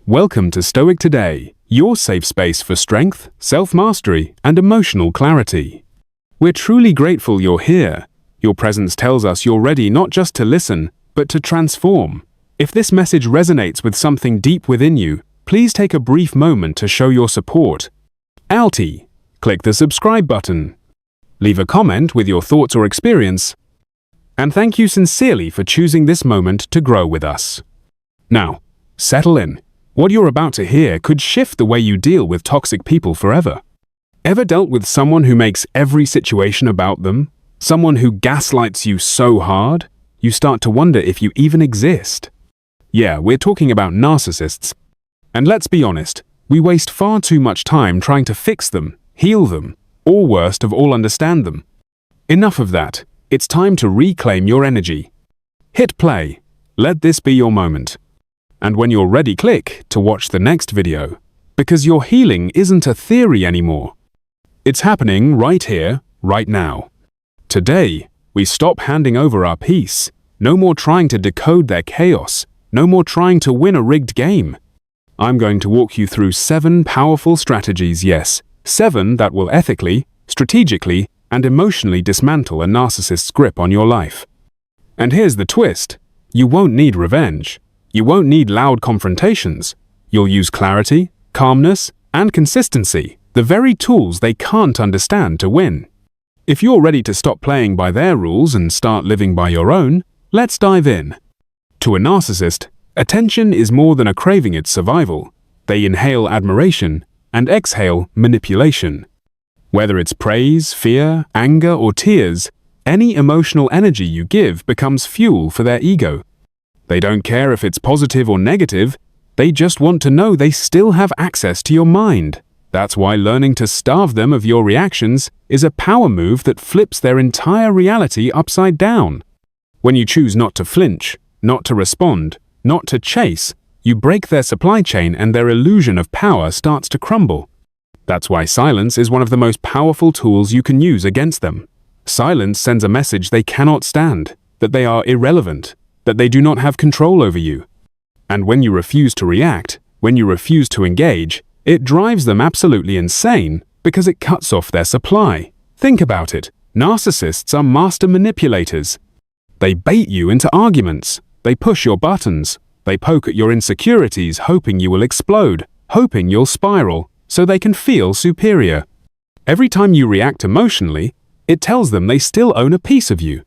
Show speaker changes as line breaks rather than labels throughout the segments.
Welcome to Stoic Today, your safe space for strength, self-mastery, and emotional clarity. We're truly grateful you're here. Your presence tells us you're ready not just to listen, but to transform. If this message resonates with something deep within you, please take a brief moment to show your support. Alti, click the subscribe button. Leave a comment with your thoughts or experience. And thank you sincerely for choosing this moment to grow with us. Now, settle in. What you're about to hear could shift the way you deal with toxic people forever. Ever dealt with someone who makes every situation about them? Someone who gaslights you so hard, you start to wonder if you even exist? Yeah, we're talking about narcissists. And let's be honest, we waste far too much time trying to fix them, heal them, or worst of all, understand them. Enough of that. It's time to reclaim your energy. Hit play. Let this be your moment. And when you're ready, click to watch the next video. Because your healing isn't a theory anymore. It's happening right here, right now. Today, we stop handing over our peace. No more trying to decode their chaos. No more trying to win a rigged game. I'm going to walk you through 7 powerful strategies, yes, 7 that will ethically, strategically, and emotionally dismantle a narcissist's grip on your life. And here's the twist. You won't need revenge. You won't need loud confrontations. You'll use clarity, calmness, and consistency, the very tools they can't understand to win. If you're ready to stop playing by their rules and start living by your own, let's dive in. To a narcissist, attention is more than a craving, it's survival. They inhale admiration and exhale manipulation. Whether it's praise, fear, anger, or tears, any emotional energy you give becomes fuel for their ego. They don't care if it's positive or negative, they just want to know they still have access to your mind. That's why learning to starve them of your reactions is a power move that flips their entire reality upside down. When you choose not to flinch, not to respond, not to chase, you break their supply chain and their illusion of power starts to crumble. That's why silence is one of the most powerful tools you can use against them. Silence sends a message they cannot stand, that they are irrelevant, that they do not have control over you. And when you refuse to react, when you refuse to engage, it drives them absolutely insane because it cuts off their supply. Think about it. Narcissists are master manipulators. They bait you into arguments. They push your buttons. They poke at your insecurities, hoping you will explode, hoping you'll spiral, so they can feel superior. Every time you react emotionally, it tells them they still own a piece of you.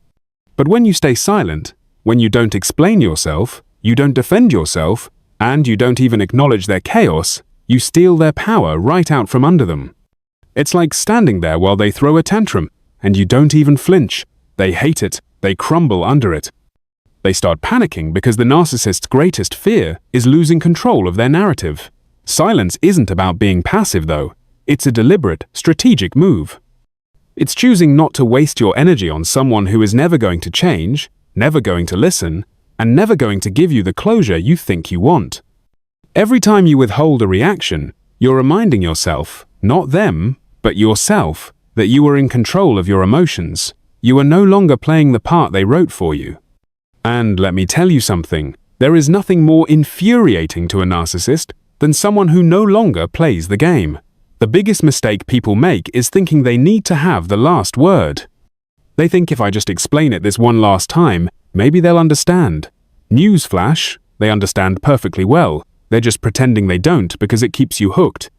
But when you stay silent, when you don't explain yourself, you don't defend yourself, and you don't even acknowledge their chaos, you steal their power right out from under them. It's like standing there while they throw a tantrum, and you don't even flinch. They hate it, they crumble under it. They start panicking because the narcissist's greatest fear is losing control of their narrative. Silence isn't about being passive, though. It's a deliberate, strategic move. It's choosing not to waste your energy on someone who is never going to change, never going to listen, and never going to give you the closure you think you want. Every time you withhold a reaction, you're reminding yourself, not them, but yourself, that you are in control of your emotions. You are no longer playing the part they wrote for you. And let me tell you something, there is nothing more infuriating to a narcissist than someone who no longer plays the game. The biggest mistake people make is thinking they need to have the last word. They think if I just explain it this one last time, maybe they'll understand. Newsflash, they understand perfectly well. They're just pretending they don't because it keeps you hooked.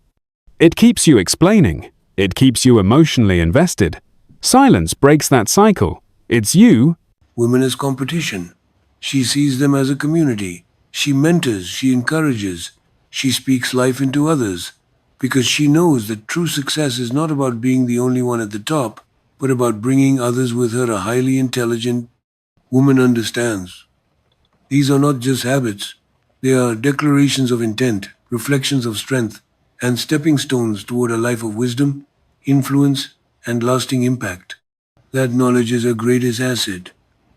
It keeps you explaining. It keeps you emotionally invested. Silence breaks that cycle. It's you.
Women as competition. She sees them as a community. She mentors, she encourages. She speaks life into others. Because she knows that true success is not about being the only one at the top, but about bringing others with her. A highly intelligent woman understands. These are not just habits. They are declarations of intent, reflections of strength, and stepping stones toward a life of wisdom, influence, and lasting impact. That knowledge is her greatest asset.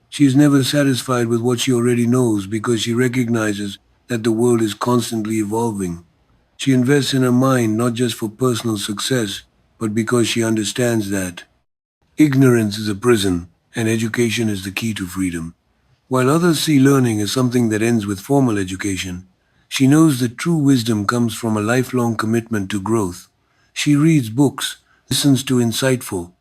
She is never satisfied with what she already knows because she recognizes that the world is constantly evolving. She invests in her mind not just for personal success, but because she understands that ignorance is a prison and education is the key to freedom. While others see learning as something that ends with formal education, She knows that true wisdom comes from a lifelong commitment to growth. She reads books, listens to insightful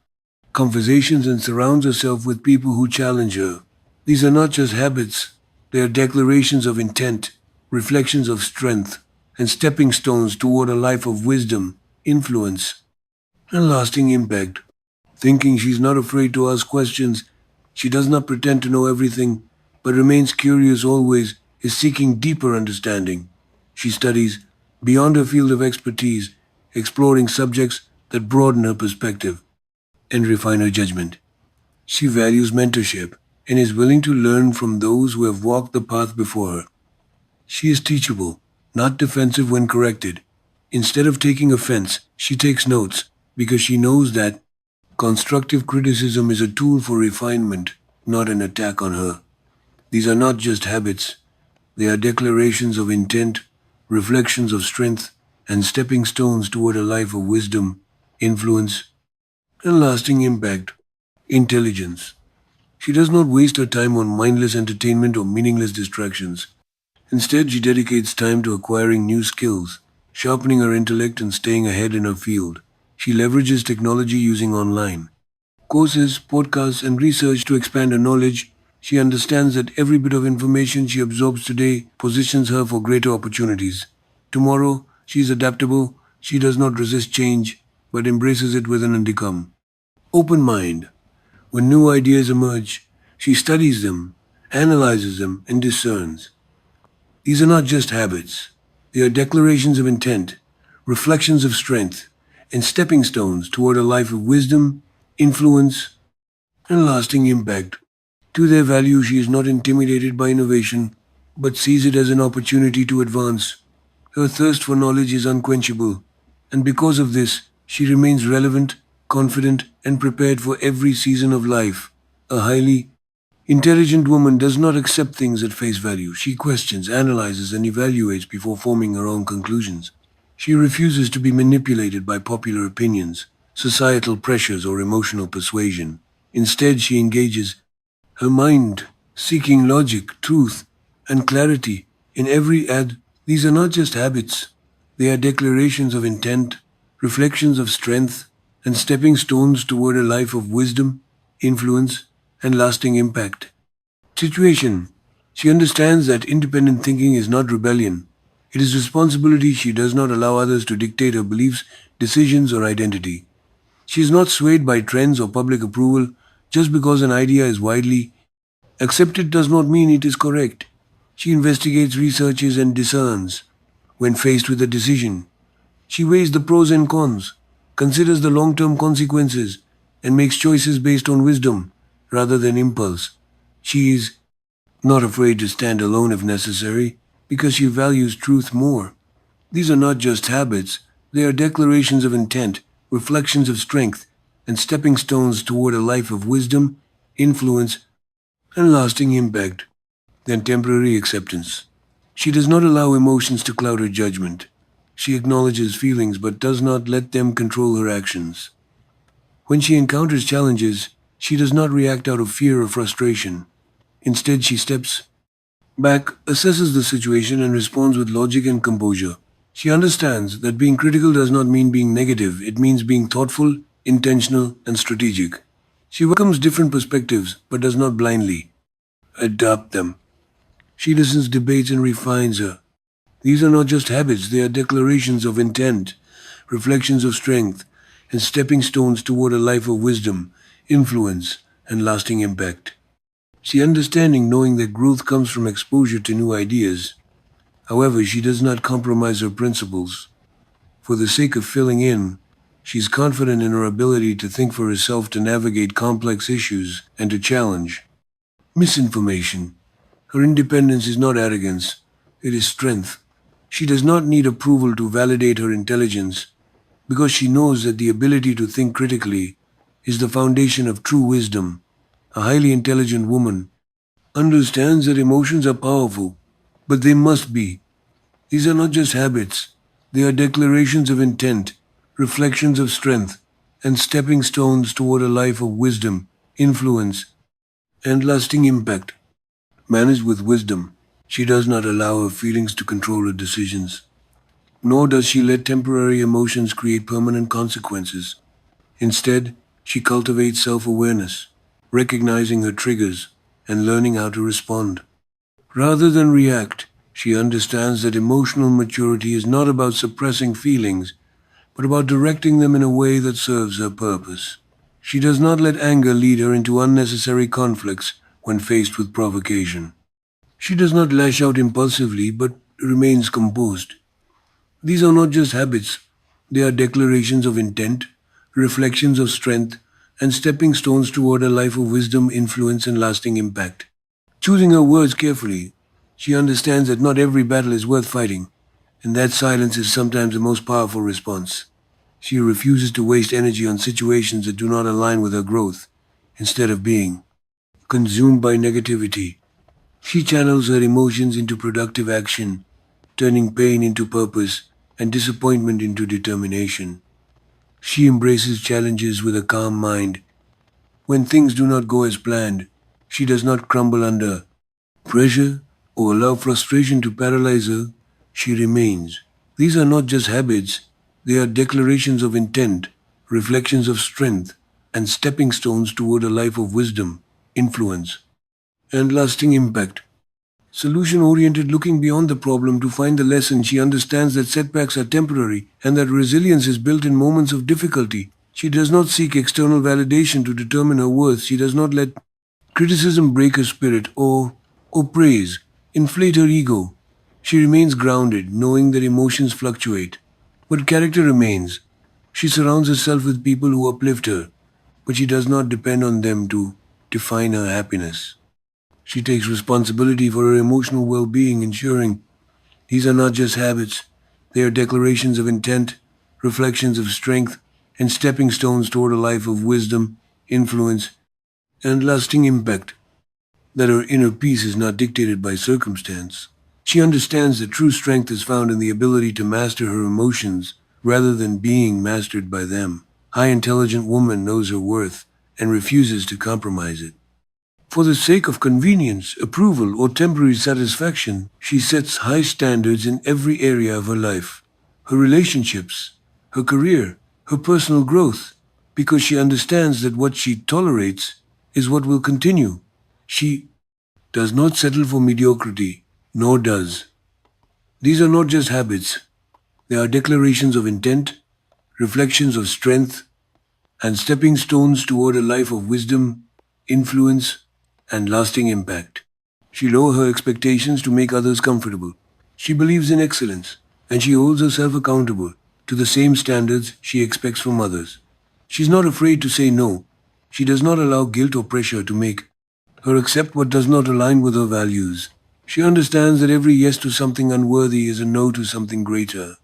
conversations, and surrounds herself with people who challenge her. These are not just habits, they are declarations of intent, reflections of strength, and stepping stones toward a life of wisdom, influence, and lasting impact. Thinking she's not afraid to ask questions, she does not pretend to know everything, but remains curious always, is seeking deeper understanding. She studies beyond her field of expertise, exploring subjects that broaden her perspective and refine her judgment. She values mentorship and is willing to learn from those who have walked the path before her. She is teachable, not defensive when corrected. Instead of taking offense, she takes notes because she knows that constructive criticism is a tool for refinement, not an attack on her. These are not just habits, they are declarations of intent, reflections of strength, and stepping stones toward a life of wisdom, influence, and lasting impact. Intelligence. She does not waste her time on mindless entertainment or meaningless distractions. Instead, she dedicates time to acquiring new skills, sharpening her intellect and staying ahead in her field. She leverages technology using online courses, podcasts, and research to expand her knowledge. She understands that every bit of information she absorbs today positions her for greater opportunities. Tomorrow, she is adaptable. She does not resist change, but embraces it with an undecom. Open mind. When new ideas emerge, she studies them, analyzes them, and discerns. These are not just habits, they are declarations of intent, reflections of strength, and stepping stones toward a life of wisdom, influence, and lasting impact. To their value, she is not intimidated by innovation, but sees it as an opportunity to advance. Her thirst for knowledge is unquenchable, and because of this, she remains relevant, confident, and prepared for every season of life. A highly intelligent woman does not accept things at face value. She questions, analyzes, and evaluates before forming her own conclusions. She refuses to be manipulated by popular opinions, societal pressures, or emotional persuasion. Instead, she engages her mind, seeking logic, truth, and clarity in every ad. These are not just habits, they are declarations of intent, reflections of strength, and stepping stones toward a life of wisdom, influence, and lasting impact. Situation. She understands that independent thinking is not rebellion. It is responsibility. She does not allow others to dictate her beliefs, decisions, or identity. She is not swayed by trends or public approval. Just because an idea is widely accepted does not mean it is correct. She investigates, researches, and discerns. When faced with a decision, she weighs the pros and cons, considers the long term consequences, and makes choices based on wisdom rather than impulse. She is not afraid to stand alone if necessary because she values truth more. These are not just habits, they are declarations of intent, reflections of strength, and stepping stones toward a life of wisdom, influence, and lasting impact. Then temporary acceptance. She does not allow emotions to cloud her judgment. She acknowledges feelings but does not let them control her actions. When she encounters challenges, she does not react out of fear or frustration. Instead, she steps back, assesses the situation, and responds with logic and composure. She understands that being critical does not mean being negative, it means being thoughtful, intentional, and strategic. She welcomes different perspectives but does not blindly adopt them. She listens, debates, and refines her. These are not just habits, they are declarations of intent, reflections of strength, and stepping stones toward a life of wisdom, influence, and lasting impact. She understanding knowing that growth comes from exposure to new ideas. However, she does not compromise her principles. For the sake of filling in, she is confident in her ability to think for herself, to navigate complex issues, and to challenge misinformation. Her independence is not arrogance, it is strength. She does not need approval to validate her intelligence because she knows that the ability to think critically is the foundation of true wisdom. A highly intelligent woman understands that emotions are powerful, but they must be. These are not just habits, they are declarations of intent, reflections of strength, and stepping stones toward a life of wisdom, influence, and lasting impact. Managed with wisdom, She does not allow her feelings to control her decisions, nor does she let temporary emotions create permanent consequences. Instead, she cultivates self-awareness, recognizing her triggers and learning how to respond. Rather than react, she understands that emotional maturity is not about suppressing feelings, but about directing them in a way that serves her purpose. She does not let anger lead her into unnecessary conflicts when faced with provocation. She does not lash out impulsively but remains composed. These are not just habits, they are declarations of intent, reflections of strength, and stepping stones toward a life of wisdom, influence, and lasting impact. Choosing her words carefully, she understands that not every battle is worth fighting, and that silence is sometimes the most powerful response. She refuses to waste energy on situations that do not align with her growth. Instead of being consumed by negativity, she channels her emotions into productive action, turning pain into purpose and disappointment into determination. She embraces challenges with a calm mind. When things do not go as planned, she does not crumble under pressure or allow frustration to paralyze her. She remains. These are not just habits, they are declarations of intent, reflections of strength, and stepping stones toward a life of wisdom, influence, and lasting impact. Solution oriented, looking beyond the problem to find the lesson, she understands that setbacks are temporary and that resilience is built in moments of difficulty. She does not seek external validation to determine her worth. She does not let criticism break her spirit or praise inflate her ego. She remains grounded, knowing that emotions fluctuate, but character remains. She surrounds herself with people who uplift her, but she does not depend on them to define her happiness. She takes responsibility for her emotional well-being, ensuring these are not just habits, they are declarations of intent, reflections of strength, and stepping stones toward a life of wisdom, influence, and lasting impact. That her inner peace is not dictated by circumstance. She understands that true strength is found in the ability to master her emotions rather than being mastered by them. High intelligent woman knows her worth and refuses to compromise it. For the sake of convenience, approval, or temporary satisfaction, she sets high standards in every area of her life, her relationships, her career, her personal growth, because she understands that what she tolerates is what will continue. She does not settle for mediocrity, nor does. These are not just habits, they are declarations of intent, reflections of strength, and stepping stones toward a life of wisdom, influence, and lasting impact. She lowers her expectations to make others comfortable. She believes in excellence, and she holds herself accountable to the same standards she expects from others. She is not afraid to say no. She does not allow guilt or pressure to make her accept what does not align with her values. She understands that every yes to something unworthy is a no to something greater.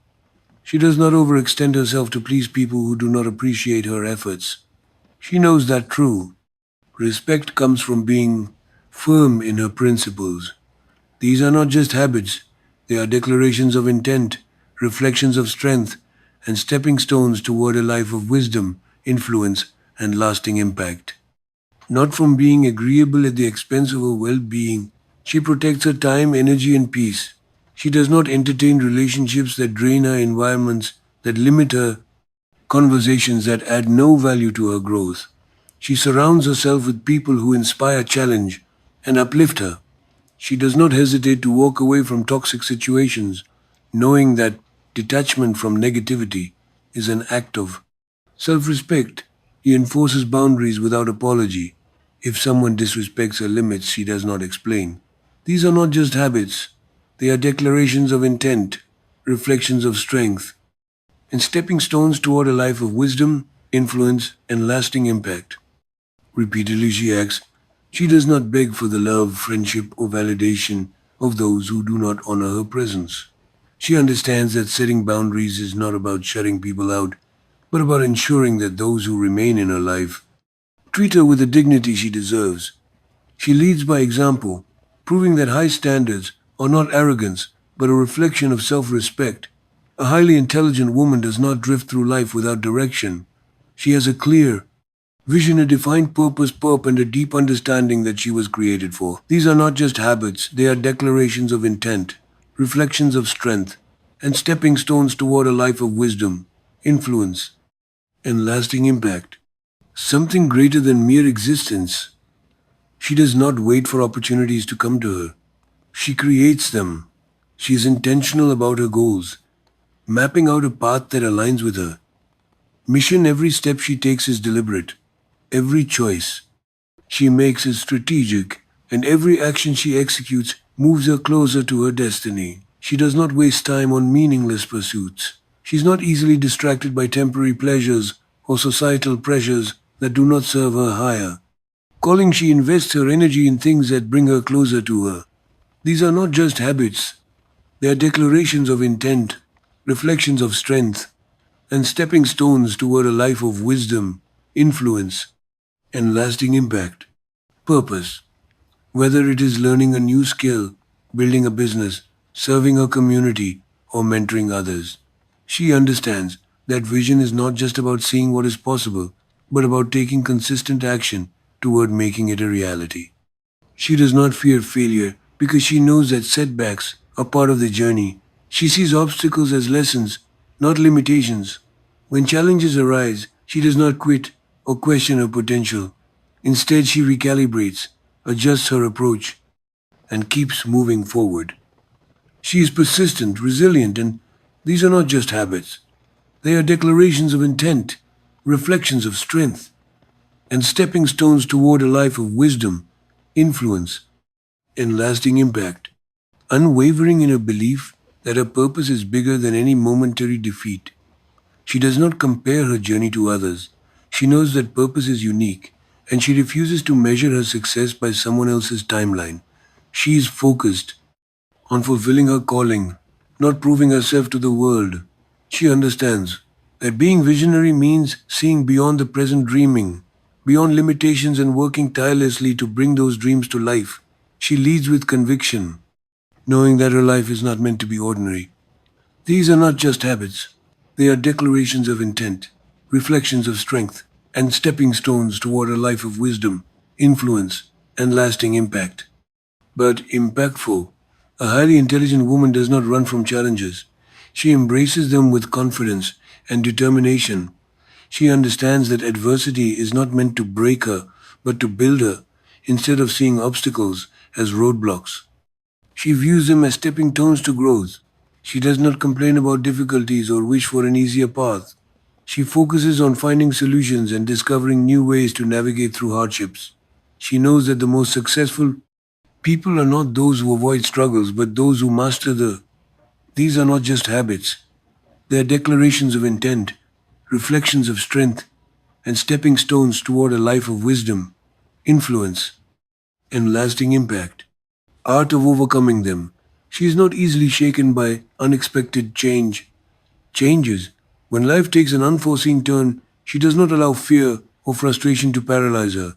She does not overextend herself to please people who do not appreciate her efforts. She knows that true respect comes from being firm in her principles. These are not just habits, they are declarations of intent, reflections of strength, and stepping stones toward a life of wisdom, influence, and lasting impact. Not from being agreeable at the expense of her well-being, she protects her time, energy, and peace. She does not entertain relationships that drain her, environments that limit her, conversations that add no value to her growth. She surrounds herself with people who inspire, challenge, and uplift her. She does not hesitate to walk away from toxic situations, knowing that detachment from negativity is an act of self-respect. She enforces boundaries without apology. If someone disrespects her limits, she does not explain. These are not just habits, they are declarations of intent, reflections of strength, and stepping stones toward a life of wisdom, influence, and lasting impact. Repeatedly she acts. She does not beg for the love, friendship, or validation of those who do not honor her presence. She understands that setting boundaries is not about shutting people out, but about ensuring that those who remain in her life treat her with the dignity she deserves. She leads by example, proving that high standards are not arrogance, but a reflection of self-respect. A highly intelligent woman does not drift through life without direction. She has a clear Vision, a defined purpose, and a deep understanding that she was created for. These are not just habits, they are declarations of intent, reflections of strength, and stepping stones toward a life of wisdom, influence, and lasting impact. Something greater than mere existence. She does not wait for opportunities to come to her. She creates them. She is intentional about her goals, mapping out a path that aligns with her mission. Every step she takes is deliberate. Every choice she makes is strategic, and every action she executes moves her closer to her destiny. She does not waste time on meaningless pursuits. She is not easily distracted by temporary pleasures or societal pressures that do not serve her higher calling. She invests her energy in things that bring her closer to her. These are not just habits, they are declarations of intent, reflections of strength, and stepping stones toward a life of wisdom, influence, and lasting impact. Purpose. Whether it is learning a new skill, building a business, serving a community, or mentoring others, she understands that vision is not just about seeing what is possible, but about taking consistent action toward making it a reality. She does not fear failure because she knows that setbacks are part of the journey. She sees obstacles as lessons, not limitations. When challenges arise, she does not quit or question her potential. Instead, she recalibrates, adjusts her approach, and keeps moving forward. She is persistent, resilient, and these are not just habits. They are declarations of intent, reflections of strength, and stepping stones toward a life of wisdom, influence, and lasting impact. Unwavering in her belief that her purpose is bigger than any momentary defeat. She does not compare her journey to others. She knows that purpose is unique, and she refuses to measure her success by someone else's timeline. She is focused on fulfilling her calling, not proving herself to the world. She understands that being visionary means seeing beyond the present, dreaming beyond limitations, and working tirelessly to bring those dreams to life. She leads with conviction, knowing that her life is not meant to be ordinary. These are not just habits, they are declarations of intent, reflections of strength, and stepping stones toward a life of wisdom, influence, and lasting impact. But impactful. A highly intelligent woman does not run from challenges. She embraces them with confidence and determination. She understands that adversity is not meant to break her, but to build her, instead of seeing obstacles as roadblocks. She views them as stepping stones to growth. She does not complain about difficulties or wish for an easier path. She focuses on finding solutions and discovering new ways to navigate through hardships. She knows that the most successful people are not those who avoid struggles, but those who master the. These are not just habits, they are declarations of intent, reflections of strength, and stepping stones toward a life of wisdom, influence, and lasting impact. Art of overcoming them. She is not easily shaken by unexpected changes. When life takes an unforeseen turn, she does not allow fear or frustration to paralyze her.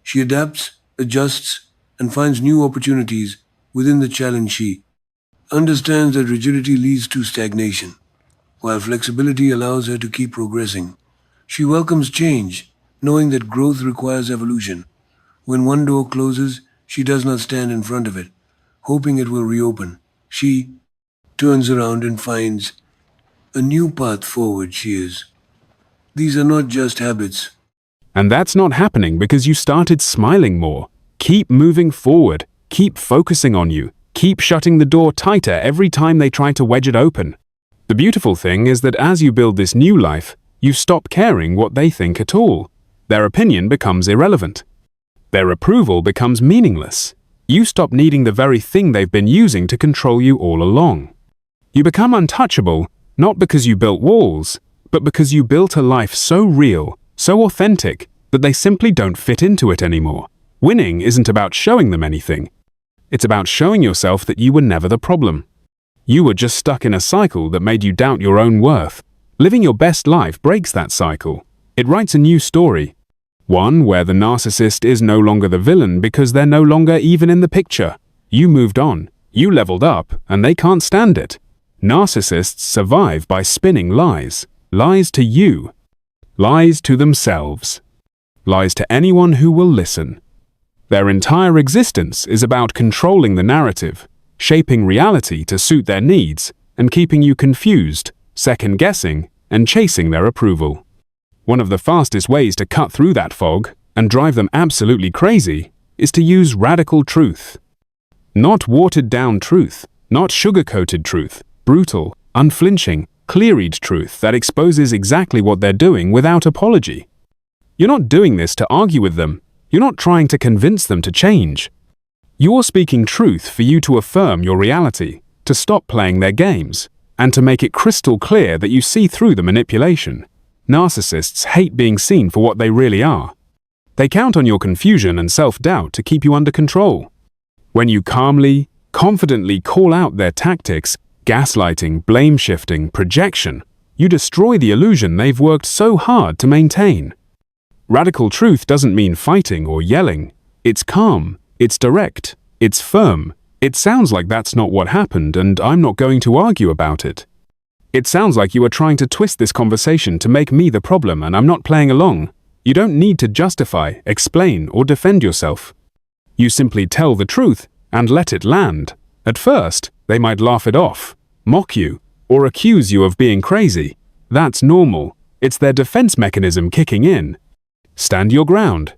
She adapts, adjusts, and finds new opportunities within the challenge. She understands that rigidity leads to stagnation, while flexibility allows her to keep progressing. She welcomes change, knowing that growth requires evolution. When one door closes, she does not stand in front of it, hoping it will reopen. She turns around and finds a new path forward. These are not just habits.
And that's not happening because you started smiling more. Keep moving forward. Keep focusing on you. Keep shutting the door tighter every time they try to wedge it open. The beautiful thing is that as you build this new life, you stop caring what they think at all. Their opinion becomes irrelevant. Their approval becomes meaningless. You stop needing the very thing they've been using to control you all along. You become untouchable, not because you built walls, but because you built a life so real, so authentic, that they simply don't fit into it anymore. Winning isn't about showing them anything. It's about showing yourself that you were never the problem. You were just stuck in a cycle that made you doubt your own worth. Living your best life breaks that cycle. It writes a new story. One where the narcissist is no longer the villain because they're no longer even in the picture. You moved on, you leveled up, and they can't stand it. Narcissists survive by spinning lies. Lies to you. Lies to themselves. lies to anyone who will listen. Their entire existence is about controlling the narrative, shaping reality to suit their needs, and keeping you confused, second-guessing, and chasing their approval. One of the fastest ways to cut through that fog and drive them absolutely crazy is to use radical truth. Not watered-down truth, not sugar-coated truth, brutal, unflinching, clear-eyed truth that exposes exactly what they're doing without apology. You're not doing this to argue with them. You're not trying to convince them to change. You're speaking truth for you to affirm your reality, to stop playing their games, and to make it crystal clear that you see through the manipulation. Narcissists hate being seen for what they really are. They count on your confusion and self-doubt to keep you under control. When you calmly, confidently call out their tactics, gaslighting, blame-shifting, projection, you destroy the illusion they've worked so hard to maintain. Radical truth doesn't mean fighting or yelling. It's calm, it's direct, it's firm. It sounds like that's not what happened and I'm not going to argue about it. It sounds like you are trying to twist this conversation to make me the problem and I'm not playing along. You don't need to justify, explain, or defend yourself. You simply tell the truth and let it land. At first, they might laugh it off, mock you, or accuse you of being crazy. That's normal. It's their defense mechanism kicking in. Stand your ground.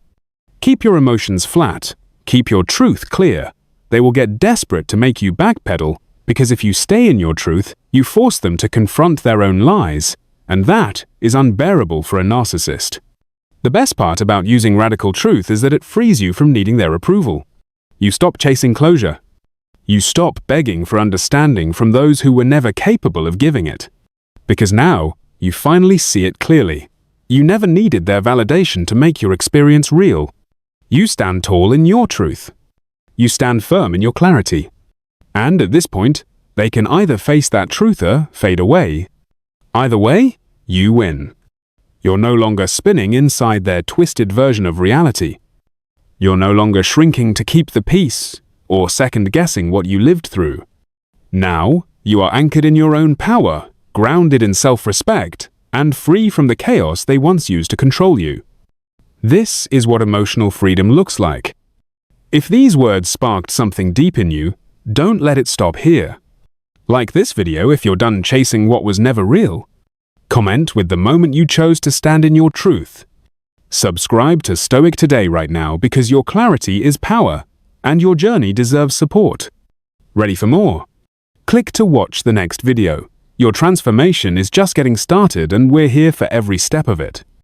Keep your emotions flat. Keep your truth clear. They will get desperate to make you backpedal, because if you stay in your truth, you force them to confront their own lies, and that is unbearable for a narcissist. The best part about using radical truth is that it frees you from needing their approval. You stop chasing closure. You stop begging for understanding from those who were never capable of giving it. Because now, you finally see it clearly. You never needed their validation to make your experience real. You stand tall in your truth. You stand firm in your clarity. And at this point, they can either face that truth or fade away. Either way, you win. You're no longer spinning inside their twisted version of reality. You're no longer shrinking to keep the peace or second-guessing what you lived through. Now, you are anchored in your own power, grounded in self-respect, and free from the chaos they once used to control you. This is what emotional freedom looks like. If these words sparked something deep in you, don't let it stop here. Like this video if you're done chasing what was never real. Comment with the moment you chose to stand in your truth. Subscribe to Stoic today right now because your clarity is power, and your journey deserves support. Ready for more? Click to watch the next video. Your transformation is just getting started and we're here for every step of it.